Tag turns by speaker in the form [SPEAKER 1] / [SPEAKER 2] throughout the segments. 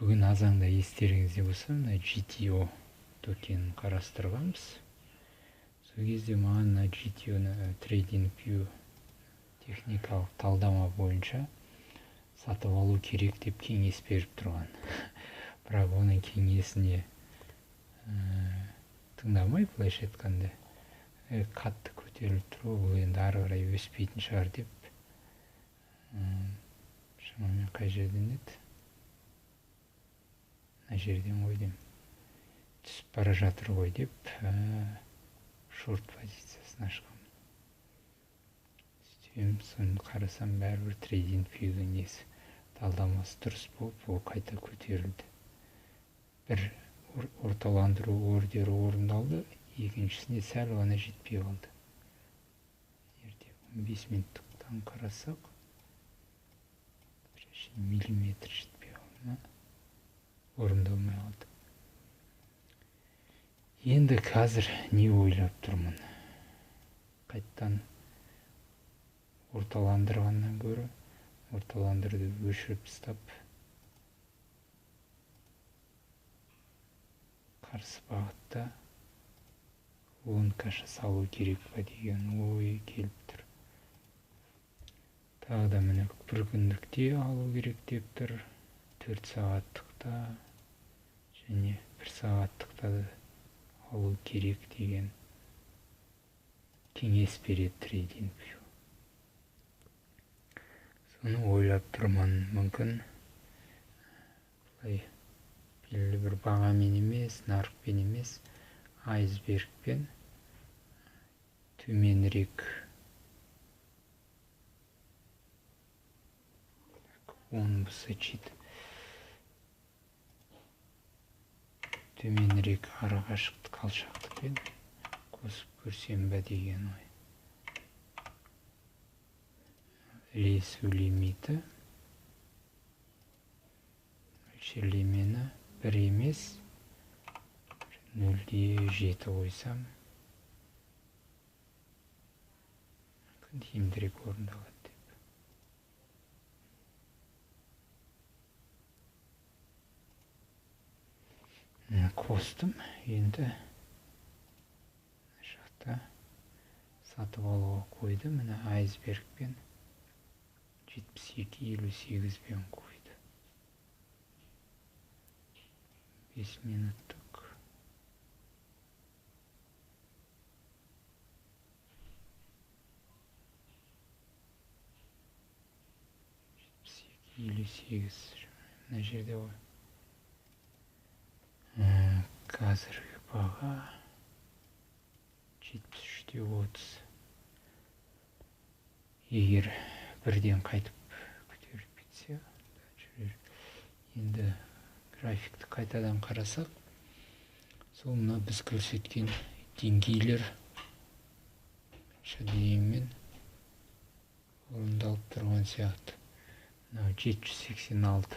[SPEAKER 1] Бүгін азаңда естеріңізде болса, мына GTO токенін қарастырғанбыз. Сол кезде маған мына GTO-ны TradingView техникалық талдама бойынша сатып алу керек деп кеңес беріп тұрған. Бірақ оның кеңесіне тыңдамай, былайша айтқанда, қатты көтеріліп тұру, бұл енді ары қарай өспейтін шығар деп, шамамен қай жерден еді? Мына жерден ғой деймін. Түсіп бара жатыр ғой деп, шорт позициясын ашқанмын. Сөйтем, соны қарасам бәрібір TradingView'дің несі талдамасы дұрыс болып, ол қайта көтерілді. Бір орталандыру ордері орындалды, екіншісіне сәл ғана жетпей қалды. Ертең 15 минуттықтан қарасақ, миллиметр жетпей қалды ма? Орындалмай қалды. Енді қазір не ойлап тұрмын? Қайттан орталандырғаннан гөрі орталандырды өшіріп тастап, қарсы бағытта лонг-каша салу керек па деген ой келіп тұр. Тағы да міне бір күндікте алу керек деп тұр. 4 сағаттықта және 1 сағаттықта да алу керек деген кеңес береді TradingView. Соны ойлап тұрмын, мүмкін белгілі бір бағамен емес, нарықпен емес, айсбергпен төменірек 10 высочит. Төменірек арақашықтық алшақтықпен қосып көрсем бе деген ой. Ілесу лимиті мөлшерлемені 1 емес 0,7 қойсам тиімдірек орындалады деп. Қостым, енді жақта сатып алуға қойды. Міне айсбергпен 72.58 бен қойды. 5 минуттық. Елу сегіз мына жерде ғой. Қазіргі баға 73.30. Егер бірден қайтып көтеріліп кетсе, енді графикті қайтадан қарасақ, сол мына біз көрсеткен деңгейлер дейінмен орындалып тұрған сияқты. 786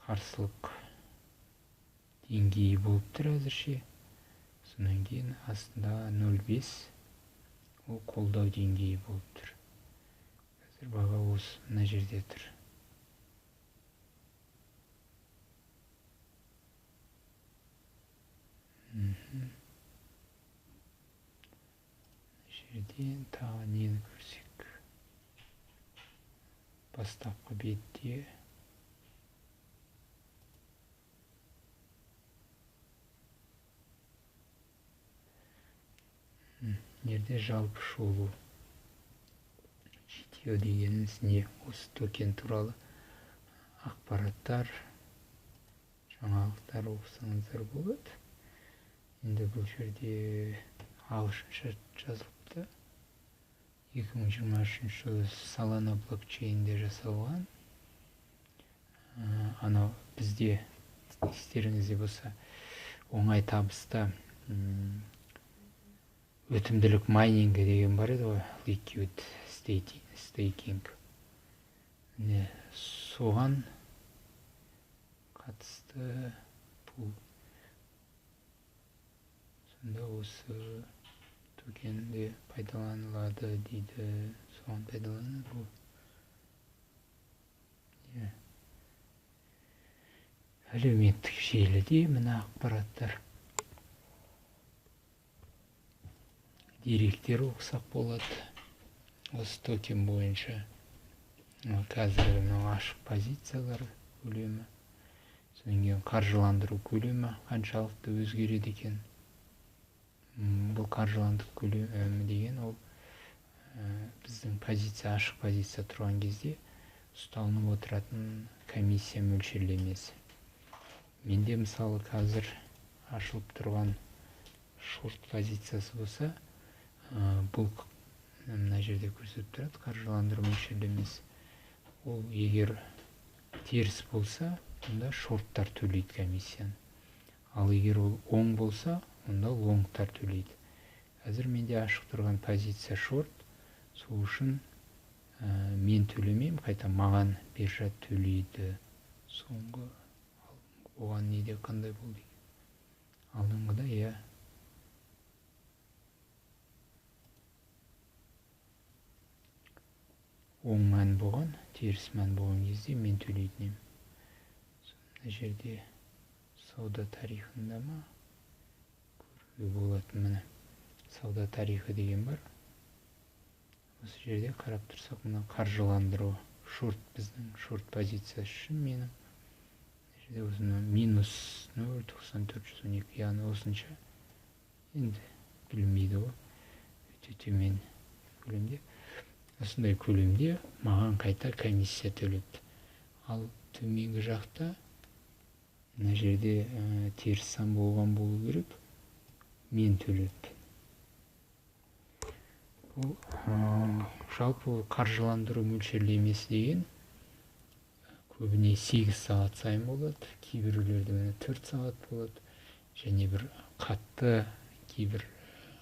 [SPEAKER 1] қарсылық деңгейі болып тұр әзірше. Сонан кейін астында 0,5 ол қолдау деңгейі болып тұр. Қазір баға осы мына жерде тұр. Жерден тағы нені көрсек? Бастапқы бетте жерде жалпы шолу GTO дегеніміз не? Осы токен туралы ақпараттар, жаңалықтар оқысаңыздар болады. Енді бұл жерде ағылшынша жазылыпты. 2023 жылы Solana блокчейнінде жасалған. Анау бізде естеріңізде болса, оңай табыста өтімділік майнингі деген бар еді ғой, liquid staking. Міне соған қатысты бұл. Сонда осы токенде пайдаланылады дейді, соған пайдаланады бұл. әлеуметтік желіде мына ақпараттар. Деректер оқысақ болады. Осы токен бойынша қазір ашық позициялар көлемі, содан кейін қаржыландыру көлемі қаншалықты өзгереді екен. Бұл қаржыландыру көлемі деген ол біздің позиция, ашық позиция тұрған кезде ұсталынып отыратын комиссия мөлшерлемесі. Менде мысалы қазір ашылып тұрған шорт позициясы болса, бұл мына жерде көрсетіп тұрады, қаржыландыру мөлшерлемесі. Ол егер теріс болса, онда шорттар төлейді комиссияны. Ал егер ол оң болса, онда лонгтар төлейді. Қазір менде ашық тұрған позиция шорт, сол үшін мен төлемеймін, қайта маған биржа төлейді. Соңғы оған неде қандай болды? Алдыңғыда оң мән болған, теріс мән болған кезде мен төлейтін едім. Мына жерде сауда тарихында ма көруге болатын, міне сауда тарихы деген бар. Осы жерде қарап тұрсақ, мына қаржыландыру шорт, біздің шорт позициясы үшін менің жерде осыны минус 0.9412, яғни осынша, енді білмейді ғой, өте төмен көлемде. Осындай көлемде маған қайта комиссия төлепті. Ал төменгі жақта мына жерде теріс сан болған болу керек, мен төлепті. Жалпы қаржыландыру мөлшерлемесі деген көбіне 8 сағат сайын болады, кейбіреулерде 4 сағат болады, және бір кейбір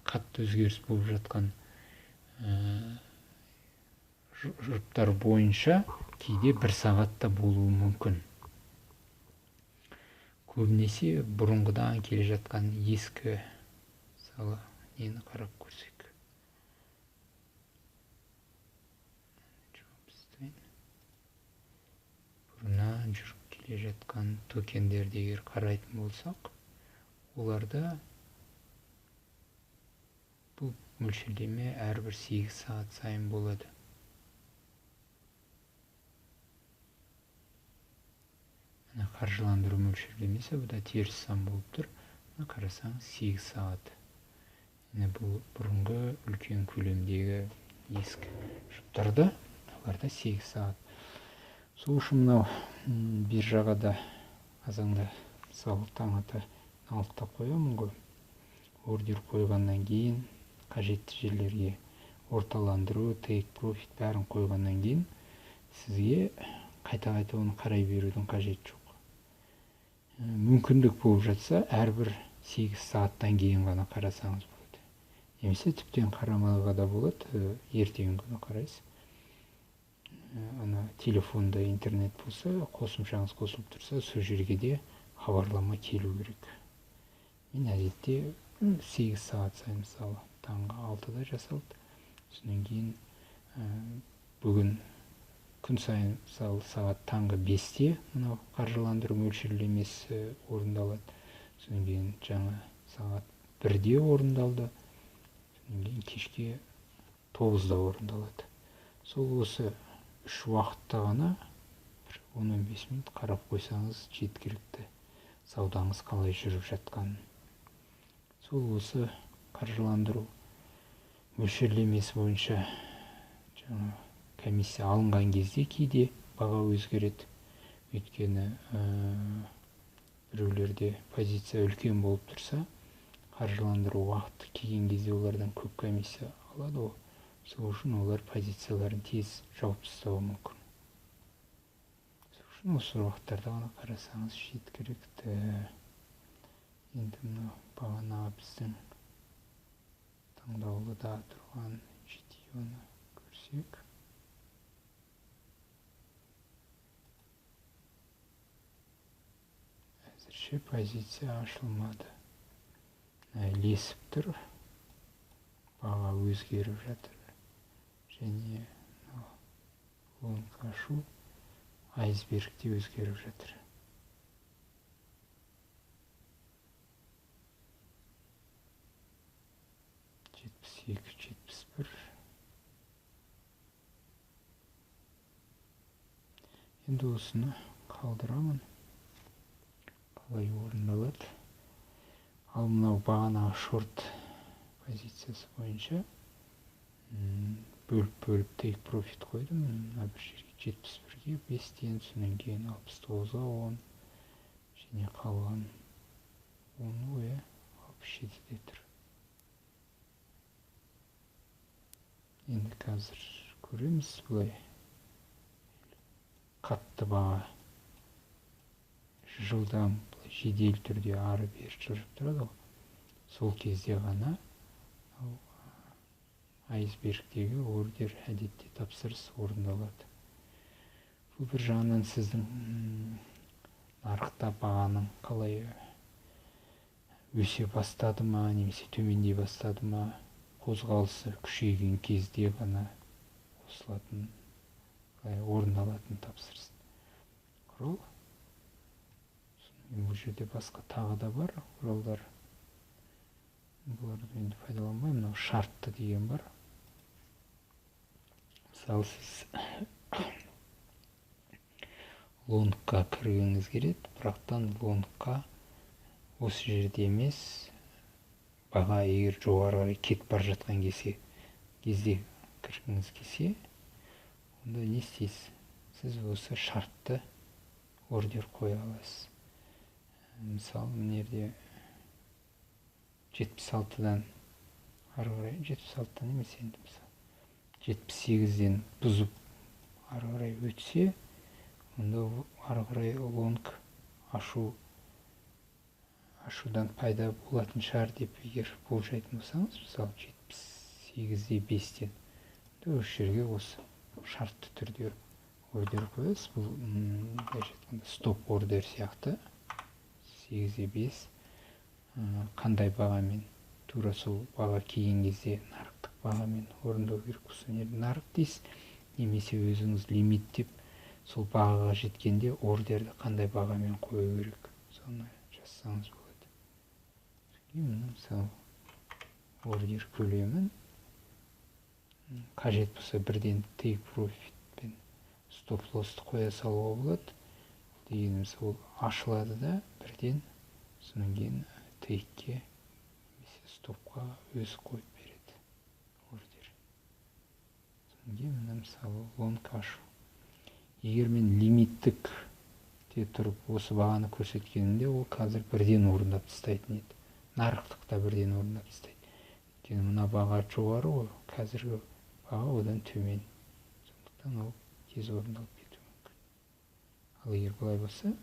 [SPEAKER 1] қатты өзгеріс болып жатқан жұптар бойынша кейде 1 сағатта болуы мүмкін. Көбінесе бұрынғыдан келе жатқан ескі, мысалы, нені қарап көрсек. Бұрыннан жүріп келе жатқан токендерді егер қарайтын болсақ, оларда бұл мөлшерлеме әрбір 8 сағат сайын болады. Қаржыландыру мөлшерлемесі бұда теріс сан болып тұр. Қарасаңыз 8 сағат. Бұл бұрынғы үлкен көлемдегі ескі жұптарда, оларда 8 сағат. Сол үшін мынау биржаға да қазанда мысалы таң ата алтта қоямын ғой. Ордер қойғаннан кейін қажетті жерлерге орталандыру, take profit бәрін қойғаннан кейін сізге қайта-қайта оны қарай берудің қажет жоқ. Мүмкіндік болып жатса, әрбір 8 сағаттан кейін ғана қарасаңыз болады. Немесе тіптен қарамауға да болады, ертеңгі күні қарайсыз. Телефонда интернет болса, қосымшаңыз қосылып тұрса, сол жерге де хабарлама келу керек. Мен әдетте 8 сағат сайын, мысалы, таңғы 6-да жасалды. Содан кейін бүгін күн сайын, мысалы, сағат таңғы 5-те мынау қаржыландыру мөлшерлемесі орындалады. Содан кейін жаңа сағат 1-де орындалды. Содан кейін кешке 9-да орындалады. Сол осы 3 уақытта ғана 10-15 минут қарап қойсаңыз жеткілікті, саудаңыз қалай жүріп жатқанын. Сол осы қаржыландыру мөлшерлемесі бойынша жаңа комиссия алынған кезде кейде баға өзгереді. Өйткені біреулерде позиция үлкен болып тұрса, қаржыландыру уақыты келген кезде олардан көп комиссия алады ғой. Сол үшін олар позицияларын тез жауып тастауы мүмкін. Сол үшін осы уақыттарда ғана қарасаңыз жеткілікті. Енді мынау бағанағы біздің таңдаулыда тұрған GTO-ны көрсек. Әзірше позиция ашылмады. Ілесіп тұр, баға өзгеріп жатыр. Және лонг ашу айсбергте өзгеріп жатыр. 72-71. Енді осыны қалдырамын. Қалай орындалады. Ал мынау бағанағы шорт позициясы бойынша бөліп take profit қойдым. Мына бір жерге 71-ге 5-тен, содан кейін 69-ға 10 және қалған 10 67-де тұр. Енді қазір көреміз бұлай қатты баға жылдам жедел түрде ары бері жүріп тұрады. Сол кезде ғана айсбергтегі ордер әдетте тапсырыс орындалады. Бұл бір жағынан сіздің нарықта бағаның қалай өсе бастады ма, немесе төмендей бастады ма, қозғалысы күшейген кезде ғана қосылатын, орындалатын тапсырыс. Құрал. Бұл жерде басқа тағы да бар құралдар. Бұларды енді пайдаланбаймын. Мынау шартты деген бар. Мысалы сіз лонгқа кіргіңіз келеді, бірақтан лонгқа осы жерде емес, баға егер жоғарыға кетіп бара жатқан кезде кіргіңіз келсе, онда не істейсіз? Сіз осы шартты ордер қоя аласыз. Мысалы, мына жерде 76-дан ары қарай, 76-дан емес енді мысалы 78-ден бұзып ары қарай өтсе, онда ары қарай лонг ашудан пайда болатын шығар деп егер болжайтын болсаңыз, мысалы 78-де 5-тен, осы жерге осы шартты түрде ордер қоясыз. Бұл стоп ордер сияқты 8-де 5 қандай бағамен, тура сол баға келген кезде нарықтық бағамен орындау керек болса, нарық дейсіз, немесе өзіңіз лимиттеп сол бағаға жеткенде ордерді қандай бағамен қою керек, соны жазсаңыз болады. Мысалы ордер көлемін қажет болса бірден take profit пен стоп лоссты қоя салуға болады. Дегеніміз ол ашылады да бірден содан кейін тейкке немесе стопқа өзі қойып береді ордер. Содан кейін мына мысалы лонг ашу. Егер мен лимиттік те тұрып осы бағаны көрсеткенімде, ол қазір бірден орындап тастайтын еді. Нарықтықта бірден орындап тастайды. Өйткені мына баға жоғары ғой, қазіргі баға одан төмен. Сондықтан ол тез орындалып кетуі мүмкін. Ал егер бұлай болса,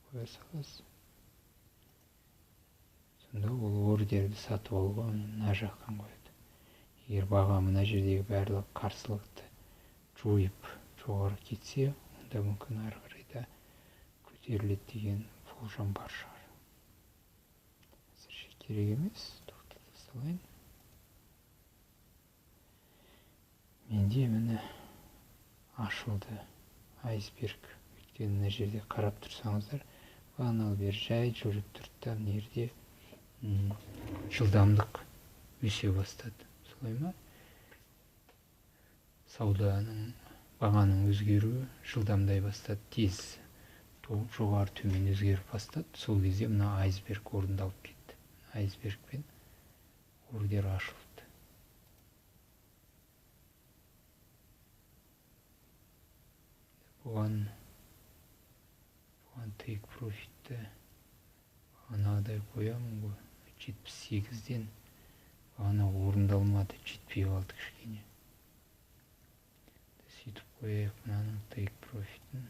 [SPEAKER 1] қоя саласыз. Сонда ол ордерді сатып алуға мына жақтан қояды. Егер баға мына жердегі барлық қарсылықты жойып жоғары кетсе, онда мүмкін ары қарайда көтеріледі деген болжам бар шығар. Әзірше керек емес, тоқтата салайын. Менде міне ашылды айсберг. Өйткені мына жерде қарап тұрсаңыздар, бағаналы бері жай жүріп тұрды, мына жерде жылдамдық өсе бастады. Солай ма? Сауданың бағаның өзгеруі жылдамдай бастады, тез жоғары төмен өзгеріп бастады. Сол кезде мына айсберг орындалып кетті. Айсбергпен ордер ашылды. Бұған take profitті бағанағыдай қоямын ғой. 78-ден бағана орындалмады, жетпей қалды кішкене. Сөйтіп қояйық мынаның take profitін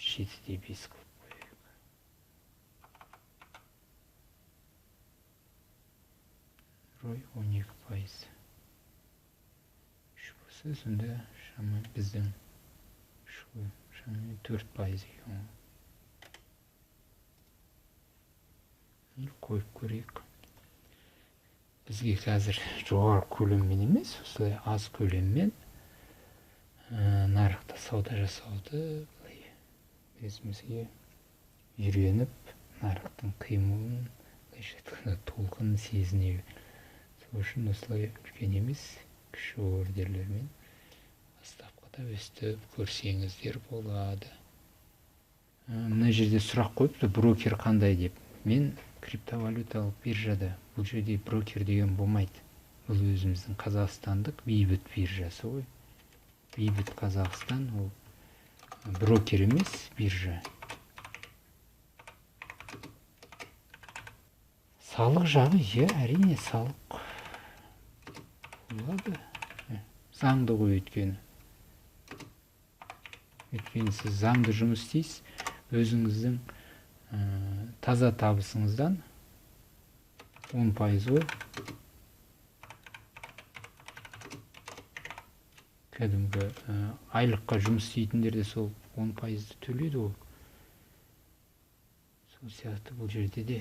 [SPEAKER 1] 77-де 5 қылып қояйық. Рой 12%. Үш болса, сонда шамамен біздің шамамен 4% екен. Қойып көрейік. Бізге қазір жоғары көлеммен емес, осылай аз көлеммен нарықта сауда жасауды өзімізге үйреніп, нарықтың қимылын былайша айтқанда толқын сезіне. Сол үшін осылай үлкен емес, кіші ордерлермен бастапқыда өстіп көрсеңіздер болады. Мына жерде сұрақ қойыпты, брокер қандай деп. Мен криптовалюталық биржада, бұл жерде брокер деген болмайды. Бұл өзіміздің қазақстандық бейбіт биржасы ғой. Бейбіт Қазақстан, ол брокер емес, биржа. Салық жағы, әрине салық болады. Заңды ғой өйткені. Өйткені сіз заңды жұмыс істейсіз, өзіңіздің таза табысыңыздан 10% ғой. Кәдімгі айлыққа жұмыс істейтіндерде сол 10% төлейді ғой. Сол сияқты бұл жерде де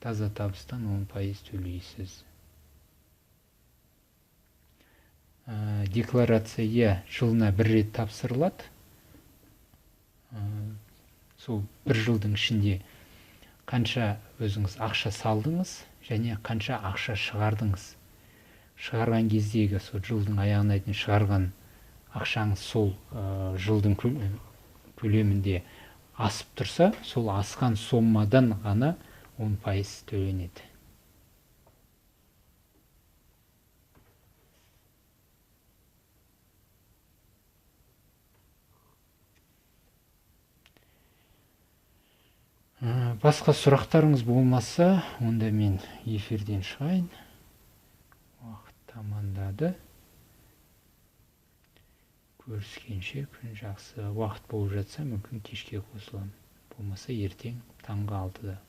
[SPEAKER 1] таза табыстан 10% төлейсіз. Декларация жылына бір рет тапсырылады. Сол бір жылдың ішінде қанша өзіңіз ақша салдыңыз және қанша ақша шығардыңыз. Шығарған кездегі сол жылдың аяғына дейін шығарған ақшаңыз сол жылдың көлемінде асып тұрса, сол асқан сомадан ғана 10% төленеді. Басқа сұрақтарыңыз болмаса, онда мен эфирден шығайын. Уақыт тамамдады. Көріскенше күн жақсы. Уақыт болып жатса, мүмкін кешке қосыламын. Болмаса ертең таңғы 6-да.